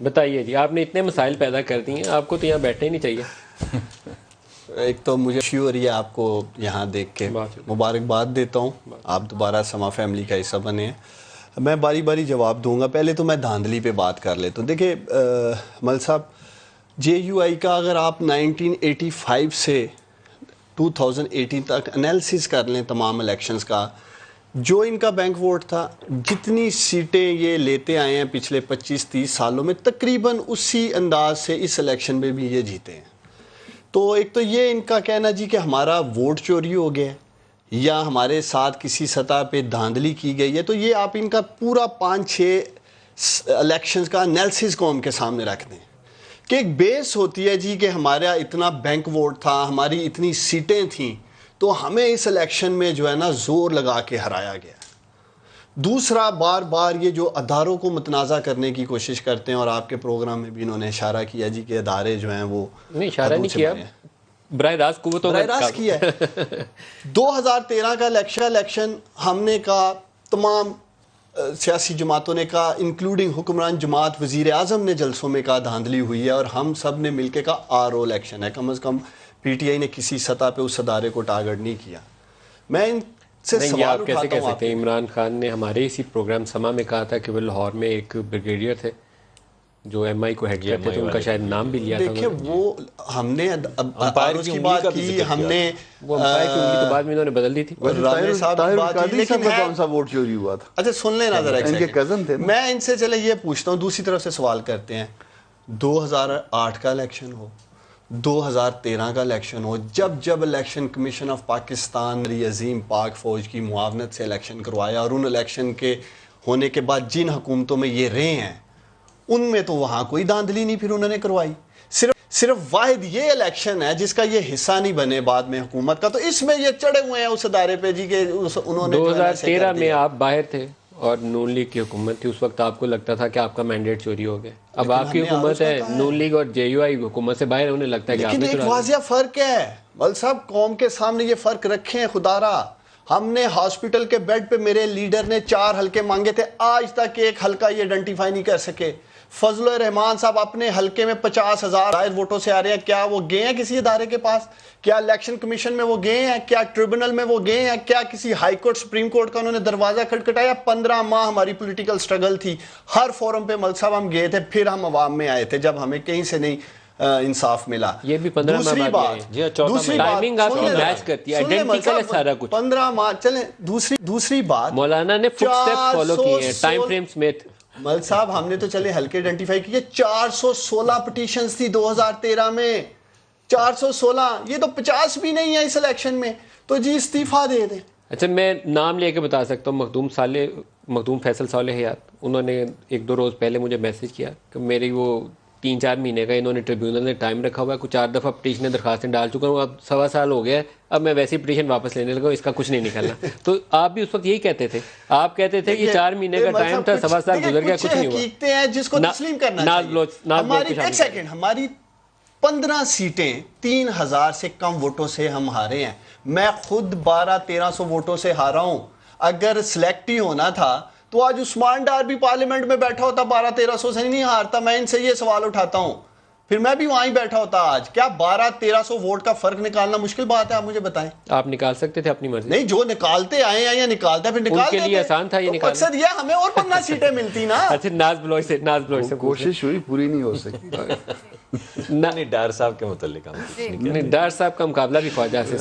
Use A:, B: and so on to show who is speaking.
A: بتائیے جی، آپ نے اتنے مسائل پیدا کر دیے ہیں، آپ کو تو یہاں بیٹھنا ہی نہیں چاہیے.
B: ایک تو مجھے خوشی ہو رہی ہے آپ کو یہاں دیکھ کے، مبارکباد دیتا ہوں، آپ دوبارہ سما فیملی کا حصہ بنے ہیں. میں باری باری جواب دوں گا. پہلے تو میں دھاندلی پہ بات کر لیتا ہوں. دیکھیں مل صاحب، جے یو آئی کا اگر آپ 1985 سے 2018 تک انالیسس کر لیں تمام الیکشنز کا، جو ان کا بینک ووٹ تھا، جتنی سیٹیں یہ لیتے آئے ہیں پچھلے 25-30 سالوں میں، تقریباً اسی انداز سے اس الیکشن میں بھی یہ جیتے ہیں. تو ایک تو یہ ان کا کہنا جی کہ ہمارا ووٹ چوری ہو گیا یا ہمارے ساتھ کسی سطح پہ دھاندلی کی گئی ہے، تو یہ آپ ان کا پورا 5-6 الیکشنز کا انالیسس قوم کے سامنے رکھ دیں کہ ایک بیس ہوتی ہے جی کہ ہمارا اتنا بینک ووٹ تھا، ہماری اتنی سیٹیں تھیں، تو ہمیں اس الیکشن میں جو ہے نا زور لگا کے ہرایا گیا. دوسرا، بار بار یہ جو اداروں کو متنازع کرنے کی کوشش کرتے ہیں، اور آپ کے پروگرام میں بھی انہوں نے اشارہ کیا جی کہ ادارے جو ہیں وہ
A: نہیں، اشارہ نہیں کیا، براہ راست قوتوں
B: براہ راست کیا ہے. 2013 کا الیکشن ہم نے کہا، تمام سیاسی جماعتوں نے کہا، انکلوڈنگ حکمران جماعت، وزیر اعظم نے جلسوں میں کہا دھاندلی ہوئی ہے، اور ہم سب نے مل کے کہا RO الیکشن ہے. کم از کم پی ٹی آئی نے کسی سطح پہ اس ادارے کو ٹارگٹ نہیں کیا. میں ان سے سوال
A: آپ کیسے
B: اٹھاتا
A: کہہ
B: ہوں.
A: سکتے ہیں؟ عمران خان نے ہمارے اسی پروگرام سما میں کہا تھا کہ وہ لاہور میں ایک بریگیڈیئر تھے جو ایم آئی کو ہیڈ کرتے تھے، ان کا شاید نام بھی لیا تھا.
B: دیکھیں وہ ہم نے اس کی بات کی، ہم نے
A: وہ امپائر کی انگلی تو بعد میں انہوں نے بدل دی تھی.
B: لیکن کون سا ووٹ چوری ہوا تھا؟ اچھا سن لیں نا ذرا، ان کے کزن تھے. میں ان سے چلے یہ پوچھتا ہوں، دوسری طرف سے سوال کرتے ہیں. 2008 کا الیکشن ہو، 2013 کا الیکشن ہو، جب الیکشن کمیشن آف پاکستان عظیم پاک فوج کی معاونت سے الیکشن کروایا، اور ان الیکشن کے ہونے کے بعد جن حکومتوں میں یہ رہے ہیں، ان میں تو وہاں کوئی دھاندلی نہیں پھر انہوں نے کروائی. صرف واحد یہ الیکشن ہے جس کا یہ حصہ نہیں بنے بعد میں حکومت کا، تو اس میں یہ چڑھے ہوئے ہیں اس ادارے پہ جی کہ انہوں نے
A: 2013 میں آپ باہر تھے اور نون لیگ کی حکومت تھی، اس وقت آپ کو لگتا تھا کہ آپ کا مینڈیٹ چوری ہو گیا. اب آپ کی حکومت ہے، نون لیگ اور جے یو آئی حکومت سے باہر، انہیں لگتا ہے کہ آپ نے
B: لیکن ایک واضح فرق ہے مل صاحب، قوم کے سامنے یہ فرق رکھیں. خدا را، ہم نے ہاسپٹل کے بیڈ پہ میرے لیڈر نے 4 حلقے مانگے تھے، آج تک ایک حلقہ یہ آئیڈینٹیفائی نہیں کر سکے. فضل الرحمان صاحب اپنے حلقے میں 50,000 زائد ووٹوں سے آ رہے ہیں. کیا وہ گئے ہیں کسی ادارے کے پاس؟ کیا الیکشن کمیشن میں وہ گئے ہیں؟ کیا ٹریبونل میں وہ گئے ہیں؟ کیا کسی ہائی کورٹ سپریم کورٹ کا انہوں نے دروازہ کھٹکھٹایا؟ 15 ماہ ہماری پولیٹیکل سٹرگل تھی، ہر فورم پہ ملک صاحب ہم گئے تھے، پھر ہم عوام میں آئے تھے جب ہمیں کہیں سے نہیں انصاف ملا.
A: یہ بھی 15 ماہ بعد
B: 15 ماہ چلیں. دوسری بات
A: مولانا نے فٹ سٹیپ فالو کیے ہیں، ٹائم فریم سمیت.
B: ملک صاحب ہم نے تو چلے ہلکے آئیڈینٹیفائی کیے. 416 پٹیشنز تھی 2013 میں، 416. یہ تو 50 بھی نہیں ہے اس الیکشن میں. تو جی استعفیٰ دے دیں.
A: اچھا میں نام لے کے بتا سکتا ہوں، مخدوم فیصل صالح حیات، انہوں نے 1-2 روز پہلے مجھے میسج کیا کہ میری وہ 3-4 مہینے کا انہوں نے ٹریبیونل نے ٹائم رکھا ہوا ہے، کچھ 4 دفعہ پٹیشنیں درخواستیں ڈال چکا ہوں، اب 1.25 سال ہو گیا ہے، اب میں ویسی پٹیشن واپس لینے لگا ہوں، اس کا کچھ نہیں نکلنا. تو آپ بھی اس وقت یہی کہتے تھے، آپ کہتے تھے یہ 4 مہینے کا ٹائم تھا، 1.25 سال گزر گیا، کچھ نہیں ہوا.
B: حقیقتیں ہیں جس کو تسلیم کرنا چاہیے. ایک سیکنڈ، ہماری 15 سیٹیں 3,000 سے کم ووٹوں سے ہم ہارے ہیں. میں خود 1200-1300 ووٹوں سے ہارا ہوں. اگر سلیکٹ ہی ہونا تھا تو آج عثمان ڈار بھی پارلیمنٹ میں بیٹھا ہوتا، 1200-1300 سے نہیں ہارتا. میں ان سے یہ سوال اٹھاتا ہوں، پھر میں بھی وہاں ہی بیٹھا ہوتا. آج کیا 1200-1300 ووٹ کا فرق نکالنا مشکل بات ہے؟ آپ مجھے بتائیں.
A: آپ نکال سکتے تھے اپنی مرضی.
B: نہیں، جو نکالتے آئے ہیں یا نکالتے ہیں پھر نکال دیتے.
A: ان کے لیے آسان تھا یہ نکالنا.
B: مقصد یہ ہمیں اور 15 سیٹیں ملتی نا.
A: اچھا ناز بلوچ سے
C: کوشش ہوئی، پوری نہیں ہو سکتی.
D: نہیں ڈار صاحب کے متعلق
A: ڈار صاحب کا مقابلہ بھی خواجہ سے